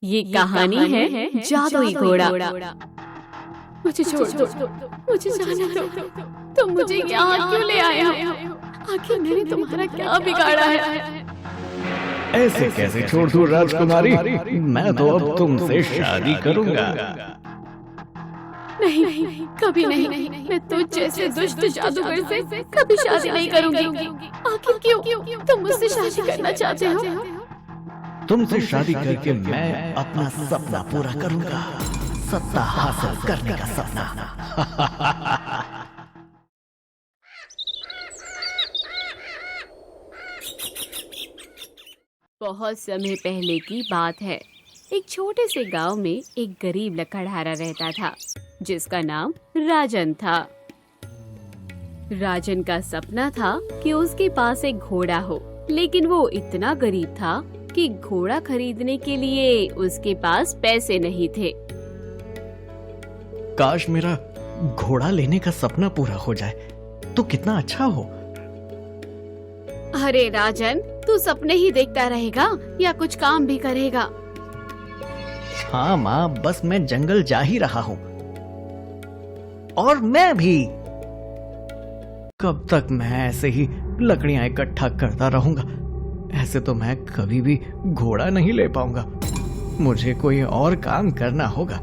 ये कहानी है जादुई घोड़ा। मुझे छोड़ दो, मुझे जाने दो। तुम मुझे यहाँ क्यों ले आए हो? आखिर मैंने तुम्हारा क्या बिगाड़ा है? ऐसे कैसे छोड़ दूं राजकुमारी? मैं तो अब तुमसे शादी करूंगा। नहीं, कभी नहीं। मैं तुझ जैसे दुष्ट जादूगर से कभी शादी नहीं करूंगी। आखिर क्यों? तुम मुझसे शादी करना चाहते हो? तुमसे शादी करके मैं अपना सपना पूरा करूंगा, सत्ता हासिल करने का सपना। बहुत समय पहले की बात है। एक छोटे से गांव में एक गरीब लकड़हारा रहता था जिसका नाम राजन था। राजन का सपना था कि उसके पास एक घोड़ा हो, लेकिन वो इतना गरीब था कि घोड़ा खरीदने के लिए उसके पास पैसे नहीं थे। काश मेरा घोड़ा लेने का सपना पूरा हो जाए तो कितना अच्छा हो। अरे राजन, तू सपने ही देखता रहेगा या कुछ काम भी करेगा? हाँ माँ, बस मैं जंगल जा ही रहा हूँ। और मैं भी। कब तक मैं ऐसे ही लकड़ियां इकट्ठा करता रहूंगा? ऐसे तो मैं कभी भी घोड़ा नहीं ले पाऊंगा। मुझे कोई और काम करना होगा।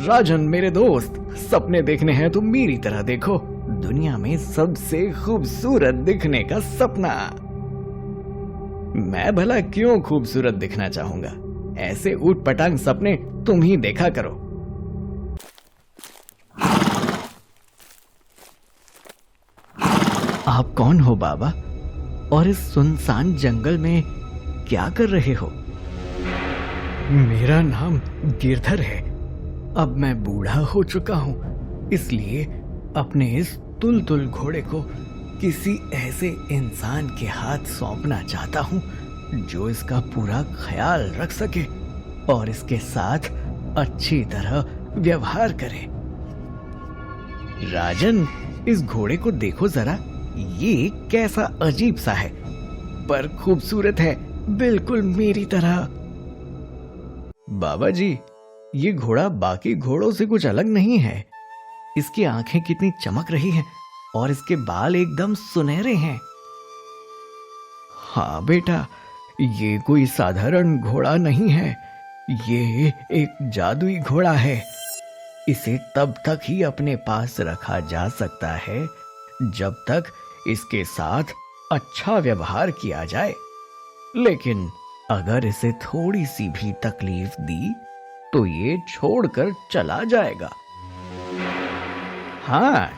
राजन मेरे दोस्त, सपने देखने हैं तो मेरी तरह देखो। दुनिया में सबसे खूबसूरत दिखने का सपना। मैं भला क्यों खूबसूरत दिखना चाहूंगा? ऐसे ऊट पटांग सपने तुम ही देखा करो। आप कौन हो बाबा? और इस सुनसान जंगल में क्या कर रहे हो? मेरा नाम गिरधर है। अब मैं बूढ़ा हो चुका हूँ, इसलिए अपने इस तुलतुल घोड़े को किसी ऐसे इंसान के हाथ सौंपना चाहता हूँ जो इसका पूरा ख्याल रख सके और इसके साथ अच्छी तरह व्यवहार करे। राजन, इस घोड़े को देखो जरा। ये कैसा अजीब सा है, पर खूबसूरत है, बिल्कुल मेरी तरह। बाबा जी, ये घोड़ा बाकी घोड़ों से कुछ अलग नहीं है। इसकी आंखें कितनी चमक रही हैं और इसके बाल एकदम सुनहरे हैं। हाँ बेटा, ये कोई साधारण घोड़ा नहीं है। ये एक जादुई घोड़ा है। इसे तब तक ही अपने पास रखा जा सकता है जब तक इसके साथ अच्छा व्यवहार किया जाए। लेकिन अगर इसे थोड़ी सी भी तकलीफ दी तो ये छोड़कर चला जाएगा। हाँ,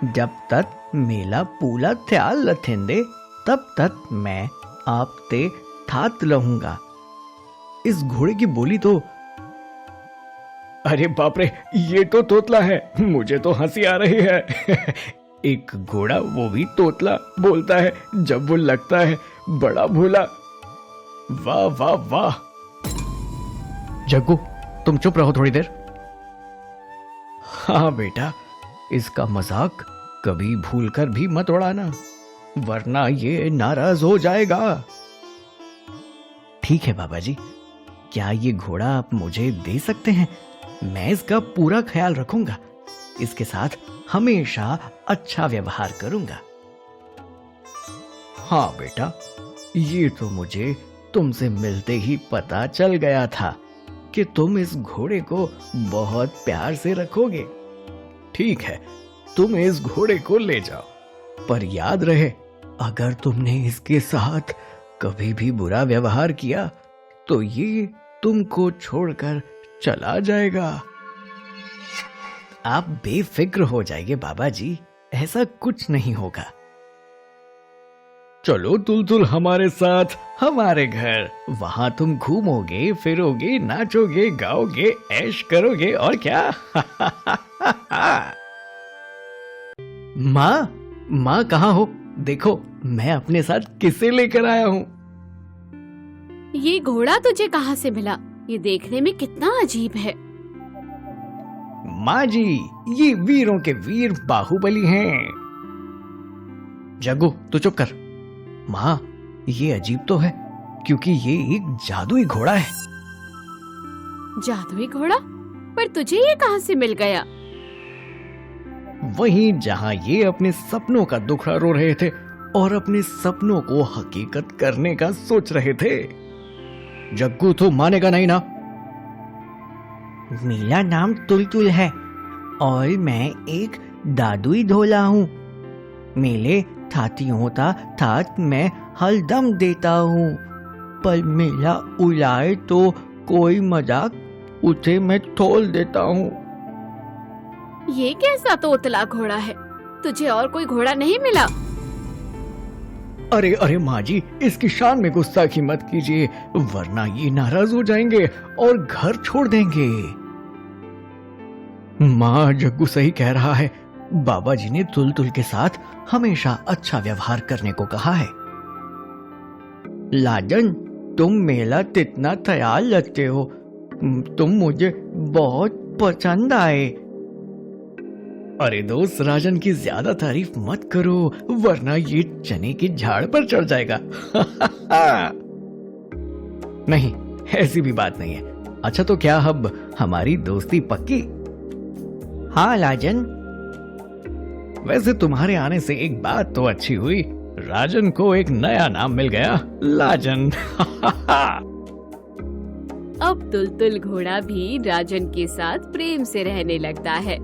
जब तक मेला पूला ख्याल लथेंदे तब तक मैं आप ते थात रहूंगा। इस घोड़े की बोली तो, अरे बाप रे, ये तो तोतला है। मुझे तो हंसी आ रही है। एक घोड़ा, वो भी तोतला, बोलता है जब वो लगता है बड़ा भोला। वाह वाह वाह। जग्गू, तुम चुप रहो थोड़ी देर। हाँ बेटा, इसका मजाक कभी भूलकर भी मत उड़ाना, वरना ये नाराज हो जाएगा। ठीक है बाबा जी, क्या ये घोड़ा आप मुझे दे सकते हैं? मैं इसका पूरा ख्याल रखूंगा, इसके साथ हमेशा अच्छा व्यवहार करूंगा। हाँ बेटा, ये तो मुझे तुमसे मिलते ही पता चल गया था कि तुम इस घोड़े को बहुत प्यार से रखोगे। ठीक है, तुम इस घोड़े को ले जाओ, पर याद रहे, अगर तुमने इसके साथ कभी भी बुरा व्यवहार किया तो ये तुमको छोड़कर चला जाएगा। आप बेफिक्र हो जाइए बाबा जी, ऐसा कुछ नहीं होगा। चलो तुलतुल हमारे साथ हमारे घर। वहां तुम घूमोगे फिरोगे, नाचोगे गाओगे, ऐश करोगे और क्या। माँ कहाँ हो? देखो, मैं अपने साथ किसे लेकर आया हूँ। ये घोड़ा तुझे कहाँ से मिला? ये देखने में कितना अजीब है। माँ जी, ये वीरों के वीर बाहुबली हैं। जग्गू, तू चुप कर। माँ, ये अजीब तो है, क्योंकि ये एक जादुई घोड़ा है। जादुई घोड़ा? पर तुझे ये कहाँ से मिल गया? वहीं जहां ये अपने सपनों का दुखड़ा रो रहे थे और अपने सपनों को हकीकत करने का सोच रहे थे। जग्गू तो मानेगा नहीं ना। मेरा नाम तुलतुल है और मैं एक जादुई ढोला हूँ। मेले थाती होता थात मैं हरदम देता हूँ, पर मेरा उड़ाए तो कोई मजाक उसे मैं तोड़ देता हूँ। ये कैसा तोतला घोड़ा है? तुझे और कोई घोड़ा नहीं मिला? अरे अरे माँ जी, इसकी शान में गुस्ताखी मत कीजिए, वरना ये नाराज हो जाएंगे और घर छोड़ देंगे। माँ, जग्गू सही कह रहा है। बाबा जी ने तुलतुल के साथ हमेशा अच्छा व्यवहार करने को कहा है। लाजन, तुम मेरा कितना ख्याल रखते हो। तुम मुझे बहुत पसंद आए। अरे दोस्त, राजन की ज्यादा तारीफ मत करो, वरना ये चने की झाड़ पर चढ़ जाएगा। नहीं, ऐसी भी बात नहीं है। अच्छा, तो क्या अब हमारी दोस्ती पक्की? हाँ लाजन। वैसे तुम्हारे आने से एक बात तो अच्छी हुई, राजन को एक नया नाम मिल गया, लाजन। अब तुलतुल घोड़ा भी राजन के साथ प्रेम से रहने लगता है।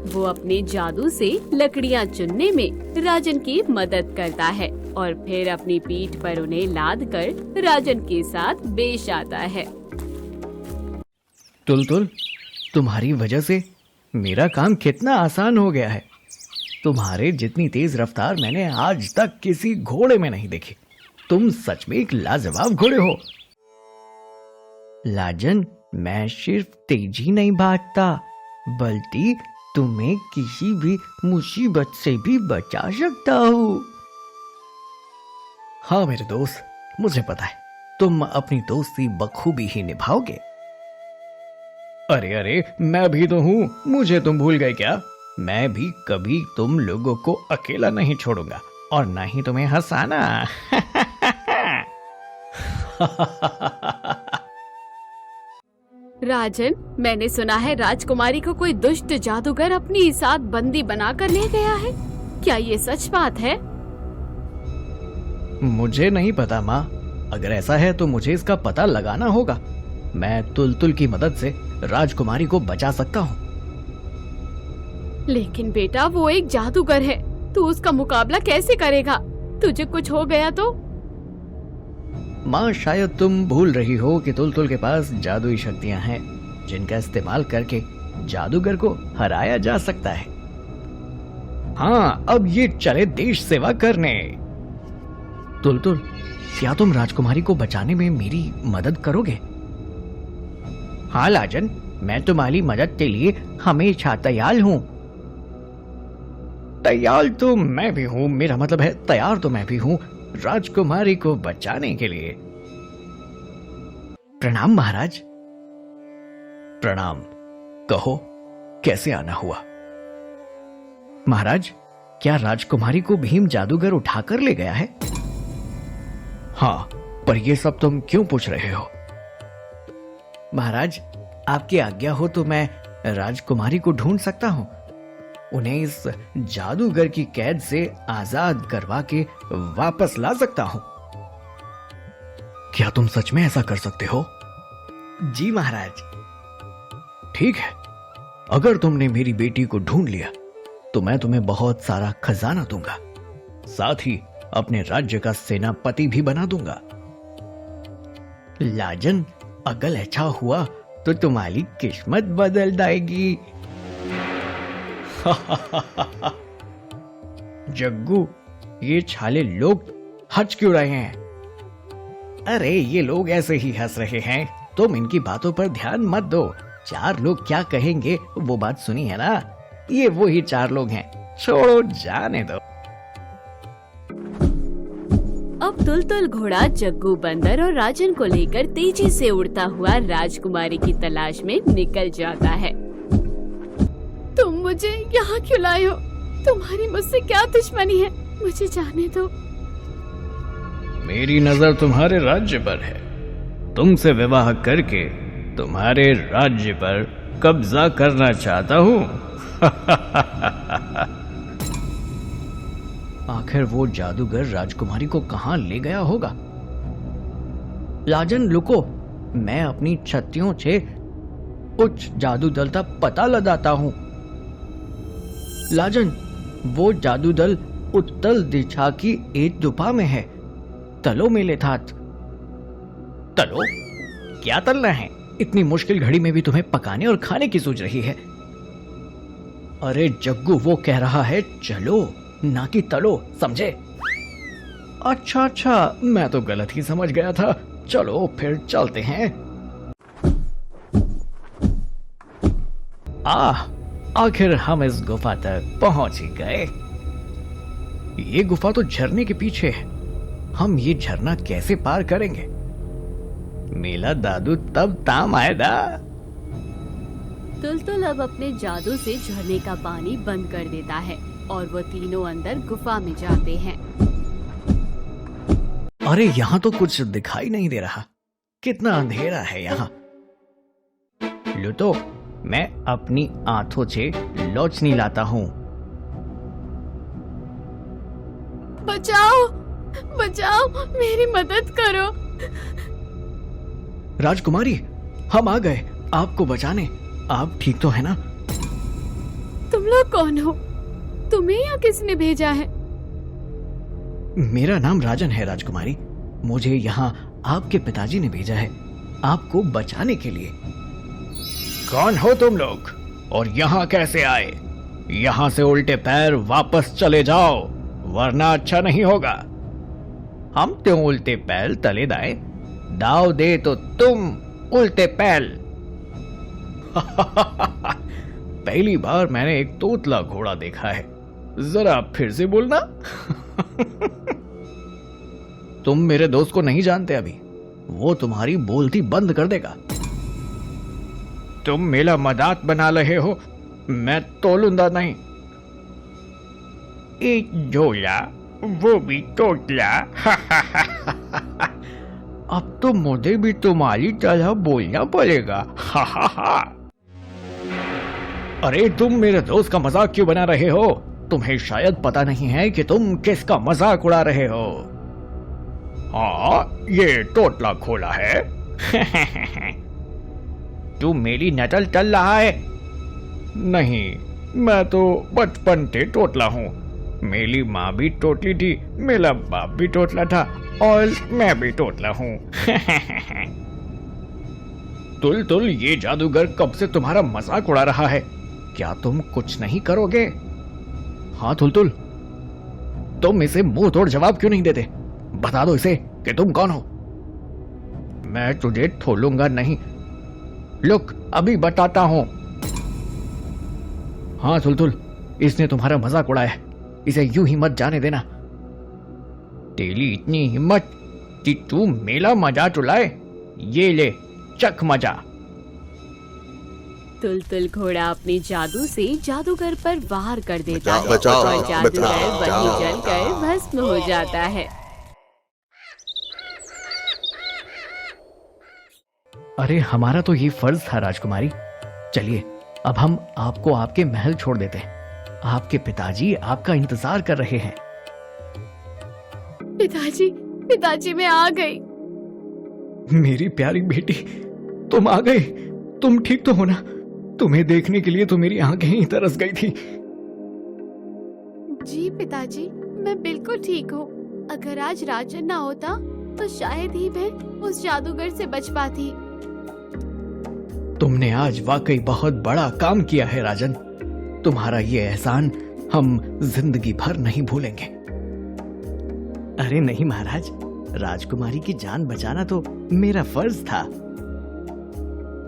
वो अपने जादू से लकड़ियाँ चुनने में राजन की मदद करता है और फिर अपनी पीठ पर उन्हें लाद कर राजन के साथ पेश आता है। तुलतुल, तुम्हारी वजह से मेरा काम कितना आसान हो गया है। तुम्हारे जितनी तेज रफ्तार मैंने आज तक किसी घोड़े में नहीं देखी। तुम सच में एक लाजवाब घोड़े हो। लाजन, मैं सिर्फ तेजी नहीं भागता, बल्कि तुम्हें किसी भी मुसीबत से भी बचा सकता हूँ। हाँ मेरे दोस्त, मुझे पता है तुम अपनी दोस्ती बखूबी ही निभाओगे। अरे अरे, मैं भी तो हूँ, मुझे तुम भूल गए क्या? मैं भी कभी तुम लोगों को अकेला नहीं छोड़ूंगा और ना ही तुम्हें हंसाना। राजन, मैंने सुना है राजकुमारी को कोई दुष्ट जादूगर अपनी साथ बंदी बनाकर ले गया है। क्या ये सच बात है? मुझे नहीं पता माँ। अगर ऐसा है तो मुझे इसका पता लगाना होगा। मैं तुलतुल की मदद से राजकुमारी को बचा सकता हूँ। लेकिन बेटा, वो एक जादूगर है, तू उसका मुकाबला कैसे करेगा? तुझे कुछ हो गया तो? माँ, शायद तुम भूल रही हो कि तुलतुल के पास जादुई शक्तियां हैं, जिनका इस्तेमाल करके जादूगर को हराया जा सकता है। हाँ, अब ये चले देश सेवा करने। तुलतुल, क्या तुम राजकुमारी को बचाने में मेरी मदद करोगे? हाँ लाजन, मैं तुम्हारी मदद के लिए हमेशा तैयार हूँ। तैयार तो मैं भी हूँ, मेरा मतलब है तैयार तो मैं भी हूँ राजकुमारी को बचाने के लिए। प्रणाम महाराज। प्रणाम। कहो, कैसे आना हुआ? महाराज, क्या राजकुमारी को भीम जादूगर उठाकर ले गया है? हाँ, पर यह सब तुम क्यों पूछ रहे हो? महाराज, आपकी आज्ञा हो तो मैं राजकुमारी को ढूंढ सकता हूं। उन्हें इस जादूगर की कैद से आजाद करवा के वापस ला सकता हूं। क्या तुम सच में ऐसा कर सकते हो? जी महाराज। ठीक है, अगर तुमने मेरी बेटी को ढूंढ लिया तो मैं तुम्हें बहुत सारा खजाना दूंगा, साथ ही अपने राज्य का सेनापति भी बना दूंगा। लाजन, अगर अच्छा हुआ तो तुम्हारी किस्मत बदल जाएगी। जग्गू, ये छाले लोग हंस क्यों रहे हैं? अरे ये लोग ऐसे ही हंस रहे हैं, तुम इनकी बातों पर ध्यान मत दो। 4 लोग क्या कहेंगे वो बात सुनी है ना? ये वही 4 लोग हैं, छोड़ो, जाने दो। अब तुलतुल घोड़ा जग्गू बंदर और राजन को लेकर तेजी से उड़ता हुआ राजकुमारी की तलाश में निकल जाता है। तुम मुझे यहाँ क्यों लाए हो? तुम्हारी मुझसे क्या दुश्मनी है? मुझे जाने दो। मेरी नजर तुम्हारे राज्य पर है। तुमसे विवाह करके तुम्हारे राज्य पर कब्जा करना चाहता हूं। आखिर वो जादूगर राजकुमारी को कहां ले गया होगा? लाजन लुको, मैं अपनी छत्तियों से उच्च जादू दल का पता लगाता हूं। लाजन, वो जादू दल उत्तर दिशा की एक गुफा में है। तलो मेले था। तलो? क्या तलना है? इतनी मुश्किल घड़ी में भी तुम्हें पकाने और खाने की सोच रही है? अरे जग्गू, वो कह रहा है चलो, ना कि तलो, समझे? अच्छा, मैं तो गलत ही समझ गया था। चलो फिर चलते हैं। आखिर हम इस गुफा तक पहुंच ही गए। ये गुफा तो झरने के पीछे है। हम ये झरना कैसे पार करेंगे? मेला दादू तब ताम आएगा। तुलतुल अब अपने जादू से झरने का पानी बंद कर देता है और वो तीनों अंदर गुफा में जाते हैं। अरे यहाँ तो कुछ दिखाई नहीं दे रहा। कितना अंधेरा है यहाँ। लो तो, मैं अपनी आंखों से रोशनी लाता हूँ। बचाओ, बचाओ, मेरी मदद करो। राजकुमारी, हम आ गए आपको बचाने। आप ठीक तो है ना? तुम लोग कौन हो? तुम्हें यहाँ किसने भेजा है? मेरा नाम राजन है राजकुमारी। मुझे यहाँ आपके पिताजी ने भेजा है, आपको बचाने के लिए। कौन हो तुम लोग और यहाँ कैसे आए? यहाँ से उल्टे पैर वापस चले जाओ, वरना अच्छा नहीं होगा। हम क्यों उल्टे पैर तले दाए? दाव दे तो तुम उल्टे पैर। पहली बार मैंने एक तोतला घोड़ा देखा है। जरा फिर से बोलना। तुम मेरे दोस्त को नहीं जानते अभी। वो तुम्हारी बोलती बंद कर देगा। तुम मेरा मजाक बना रहे हो। मैं तोलूंगा नहीं। एक झोला, वो भी तोतला। अब तो मुझे भी तुम्हारी तरह बोलना पड़ेगा। अरे तुम मेरे दोस्त का मजाक क्यों बना रहे हो? तुम्हें शायद पता नहीं है कि तुम किसका मजाक उड़ा रहे हो। हाँ, ये तोतला खोला है। तू मेरी नकल चल रहा है? नहीं, मैं तो बचपन से तोतला हूँ। मेरी माँ भी तोतली थी, मेरा बाप भी तोतला था और मैं भी तोतला हूँ। तुल, ये जादूगर कब से तुम्हारा मजाक उड़ा रहा है? क्या तुम कुछ नहीं करोगे? हाँ तुल, तुम इसे मुंह तोड़ जवाब क्यों नहीं देते? बता दो इसे कि तुम कौन हो। मैं तुझे छोड़ूंगा नहीं। लुक, अभी बताता हूं। हाँ तुल, इसने तुम्हारा मजाक उड़ाया है। इसे यूं ही मत जाने देना। तेरी इतनी हिम्मत कि तू मेरा मजाक उड़ाए? ये ले, चख मजा। तुलतुल घोड़ा अपने जादू से जादूगर पर वार कर देता है बचाओ, और जादूगर बचाओ, वहीं बचाओ। जलकर भस्म हो जाता है। अरे हमारा तो ये फर्ज था राजकुमारी। चलिए, अब हम आपको आपके महल छोड़ देते हैं। आपके पिताजी आपका इंतजार कर रहे हैं। पिताजी, मैं आ गई। मेरी प्यारी बेटी, तुम आ गए। तुम ठीक तो हो ना? तुम्हें देखने के लिए तो मेरी आंखें ही तरस गई थी। जी पिताजी, मैं बिल्कुल ठीक हूँ। अगर आज राजन ना होता तो शायद ही मैं उस जादूगर से बच पाती। तुमने आज वाकई बहुत बड़ा काम किया है राजन। तुम्हारा ये एहसान हम जिंदगी भर नहीं भूलेंगे। अरे नहीं महाराज, राजकुमारी की जान बचाना तो मेरा फर्ज था।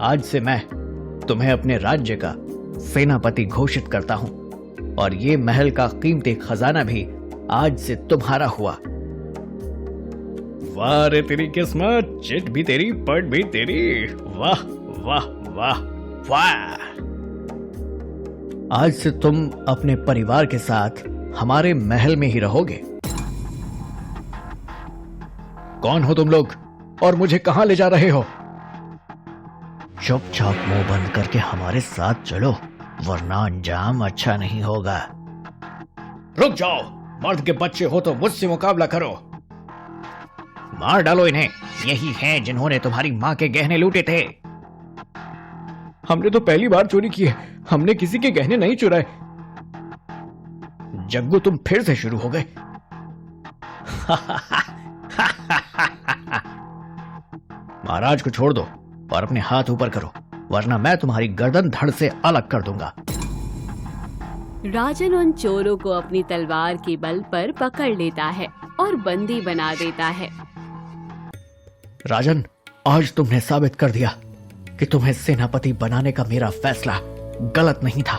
आज से मैं तुम्हें अपने राज्य का सेनापति घोषित करता हूं और ये महल का कीमती खजाना भी आज से तुम्हारा हुआ। वाह रे तेरी किस्मत, चिट भी तेरी, पट भी तेरी। वाह वाह वाह वाह। आज से तुम अपने परिवार के साथ हमारे महल में ही रहोगे। कौन हो तुम लोग और मुझे कहां ले जा रहे हो? चुपचाप मुंह बंद करके हमारे साथ चलो, वरना अंजाम अच्छा नहीं होगा। रुक जाओ, मर्द के बच्चे हो तो मुझसे मुकाबला करो। मार डालो इन्हें, यही हैं जिन्होंने तुम्हारी माँ के गहने लूटे थे। हमने तो पहली बार चोरी की है, हमने किसी के गहने नहीं चुराए। जग्गू तुम फिर से शुरू हो गए। महाराज को छोड़ दो और अपने हाथ ऊपर करो, वरना मैं तुम्हारी गर्दन धड़ से अलग कर दूंगा। राजन उन चोरों को अपनी तलवार के बल पर पकड़ लेता है और बंदी बना देता है। राजन, आज तुमने साबित कर दिया कि तुम्हें सेनापति बनाने का मेरा फैसला गलत नहीं था।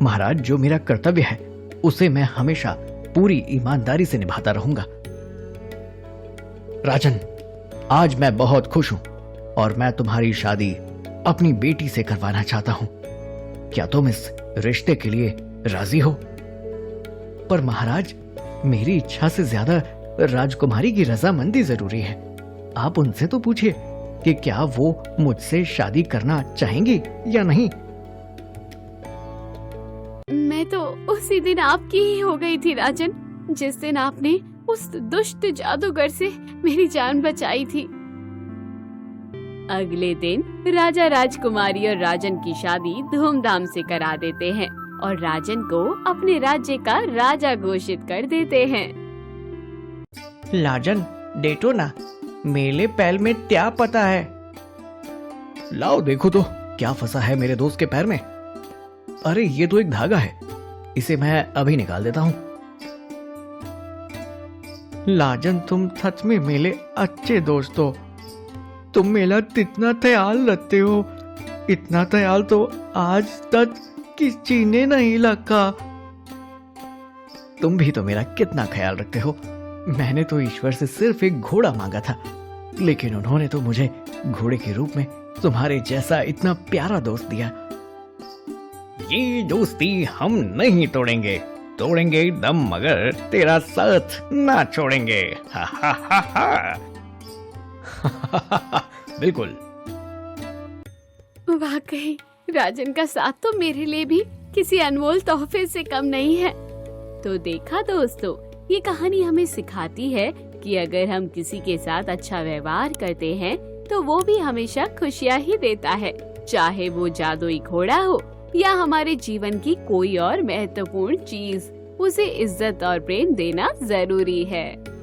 महाराज, जो मेरा कर्तव्य है उसे मैं हमेशा पूरी ईमानदारी से निभाता रहूंगा। राजन, आज मैं बहुत खुश हूं और मैं तुम्हारी शादी अपनी बेटी से करवाना चाहता हूं। क्या तुम इस रिश्ते के लिए राजी हो? पर महाराज, मेरी इच्छा से ज्यादा राजकुमारी की रजामंदी जरूरी है। आप उनसे तो पूछिए कि क्या वो मुझसे शादी करना चाहेंगी या नहीं। मैं तो उसी दिन आपकी ही हो गई थी राजन, जिस दिन आपने उस दुष्ट जादूगर से मेरी जान बचाई थी। अगले दिन राजा राजकुमारी और राजन की शादी धूमधाम से करा देते हैं और राजन को अपने राज्य का राजा घोषित कर देते हैं। लाजन, डेटो ना, मेरे पैर में क्या पता है? लाओ देखो तो क्या फंसा है मेरे दोस्त के पैर में। अरे ये तो एक धागा है, इसे मैं अभी निकाल देता हूँ। लाजन, तुम सच में मेरे अच्छे दोस्त हो। तुम मेरा कितना ख्याल रखते हो, इतना ख्याल तो आज तक किसी ने नहीं रखा। तुम भी तो मेरा कितना ख्याल रखते हो। मैंने तो ईश्वर से सिर्फ एक घोड़ा मांगा था, लेकिन उन्होंने तो मुझे घोड़े के रूप में तुम्हारे जैसा इतना प्यारा दोस्त दिया। ये दोस्ती हम नहीं तोड़ेंगे, तोड़ेंगे दम मगर तेरा साथ ना छोड़ेंगे। हा हा हा हा। बिल्कुल। वाकई राजन का साथ तो मेरे लिए भी किसी अनमोल तोहफे से कम नहीं है। तो देखा दोस्तों, ये कहानी हमें सिखाती है कि अगर हम किसी के साथ अच्छा व्यवहार करते हैं तो वो भी हमेशा खुशियाँ ही देता है, चाहे वो जादुई घोड़ा हो या हमारे जीवन की कोई और महत्वपूर्ण चीज। उसे इज्जत और प्रेम देना जरूरी है।